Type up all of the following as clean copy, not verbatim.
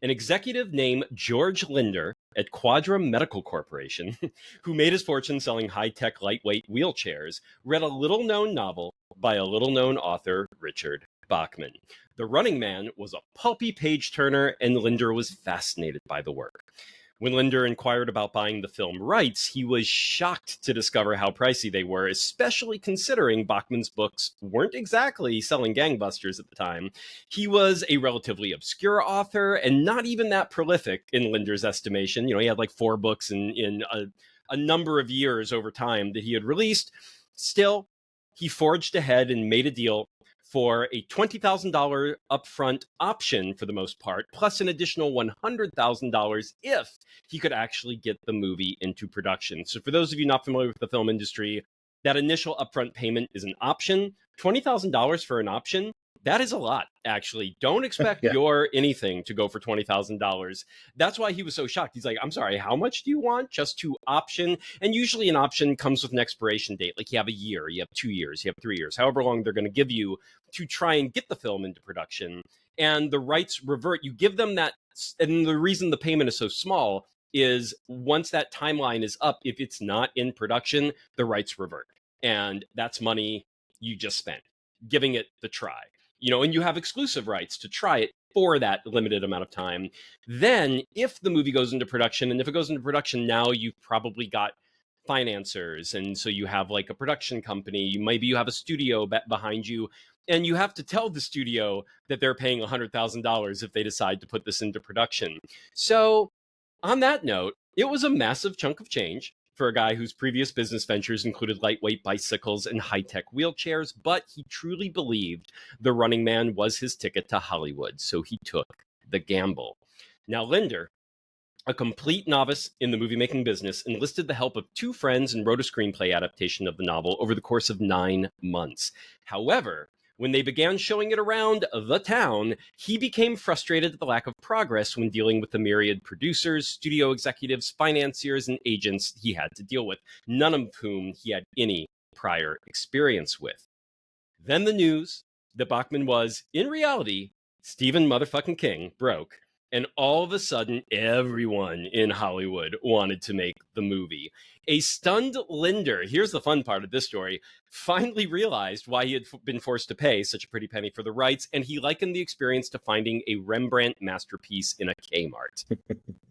An executive named George Linder at Quadra Medical Corporation, who made his fortune selling high-tech lightweight wheelchairs, read a little-known novel by a little-known author, Richard Bachman. The Running Man was a pulpy page-turner, and Linder was fascinated by the work. When Linder inquired about buying the film rights, he was shocked to discover how pricey they were, especially considering Bachman's books weren't exactly selling gangbusters at the time. He was a relatively obscure author and not even that prolific in Linder's estimation. He had like 4 books in a number of years over time that he had released. Still, he forged ahead and made a deal for a $20,000 upfront option for the most part, plus an additional $100,000 if he could actually get the movie into production. So for those of you not familiar with the film industry, that initial upfront payment is an option. $20,000 for an option, that is a lot, actually. Don't expect your anything to go for $20,000. That's why he was so shocked. He's like, I'm sorry, how much do you want just to option? And usually an option comes with an expiration date. Like you have a year, you have 2 years, you have 3 years, however long they're going to give you to try and get the film into production. And the rights revert. You give them that. And the reason the payment is so small is once that timeline is up, if it's not in production, the rights revert. And that's money you just spent giving it the try. And you have exclusive rights to try it for that limited amount of time. Then if the movie goes into production, and if it goes into production now, you've probably got financiers. And so you have like a production company, maybe you have a studio behind you, and you have to tell the studio that they're paying $100,000 if they decide to put this into production. So on that note, it was a massive chunk of change for a guy whose previous business ventures included lightweight bicycles and high-tech wheelchairs, but he truly believed The Running Man was his ticket to Hollywood, so he took the gamble. Now, Linder, a complete novice in the movie-making business, enlisted the help of 2 friends and wrote a screenplay adaptation of the novel over the course of 9 months. However, when they began showing it around the town, he became frustrated at the lack of progress when dealing with the myriad producers, studio executives, financiers, and agents he had to deal with, none of whom he had any prior experience with. Then the news that Bachman was, in reality, Stephen motherfucking King broke, and all of a sudden, everyone in Hollywood wanted to make the movie. A stunned Linder, here's the fun part of this story, finally realized why he had been forced to pay such a pretty penny for the rights, and he likened the experience to finding a Rembrandt masterpiece in a Kmart.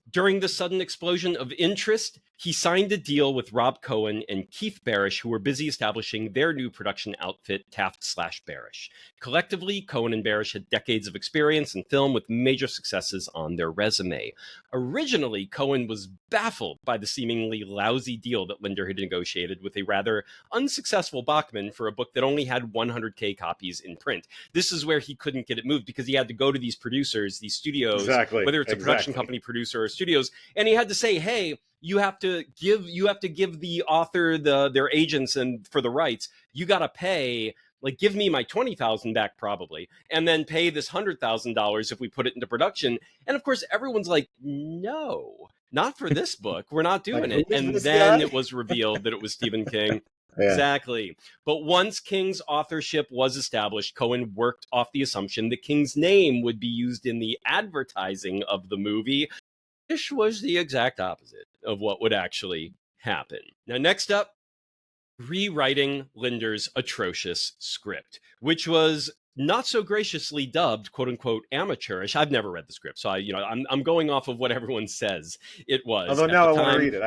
During the sudden explosion of interest, he signed a deal with Rob Cohen and Keith Barish, who were busy establishing their new production outfit, Taft/Barish. Collectively, Cohen and Barish had decades of experience in film with major successes on their resume. Originally, Cohen was baffled by the seemingly lousy deal that Linder had negotiated with a rather unsuccessful Bachman for a book that only had 100K copies in print. This is where he couldn't get it moved because he had to go to these producers, these studios, whether it's a production company producer or studios, and he had to say, hey, you have to give the author their agents and for the rights, you got to pay, like, give me my $20,000 back probably, and then pay this $100,000 if we put it into production. And of course, everyone's like, no, not for this book. We're not doing it. And then it was revealed that it was Stephen King. Yeah. Exactly. But once King's authorship was established, Cohen worked off the assumption that King's name would be used in the advertising of the movie, which was the exact opposite of what would actually happen. Now, next up, rewriting Linder's atrocious script, which was not so graciously dubbed, quote unquote, amateurish. I've never read the script, so I'm going off of what everyone says it was. Although now I want to read it.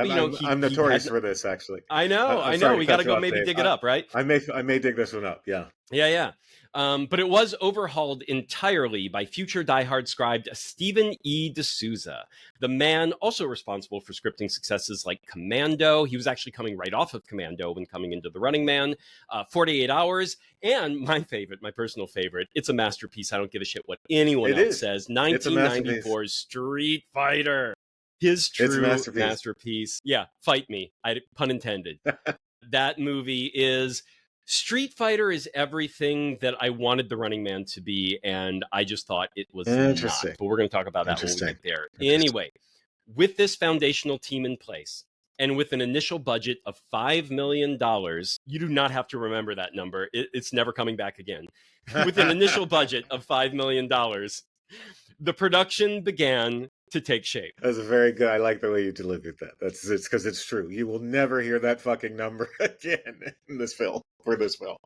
I'm notorious for this, actually. I know. We got to go maybe dig it up, right? I may dig this one up. Yeah. Yeah. But it was overhauled entirely by future diehard scribe Stephen E. D'Souza, the man also responsible for scripting successes like Commando. He was actually coming right off of Commando when coming into The Running Man, 48 Hours, and my personal favorite, it's a masterpiece. I don't give a shit what anyone else says. 1994's Street Fighter. His true masterpiece. Yeah, fight me. Pun intended. That movie is... Street Fighter is everything that I wanted The Running Man to be, and I just thought it was not. But we're going to talk about that when we get there. Anyway, with this foundational team in place, and with an initial budget of $5 million, you do not have to remember that number. It's never coming back again. With an initial budget of $5 million, The production began to take shape. That's very good. I like the way you delivered that. It's because it's true. You will never hear that fucking number again in this film, for this film.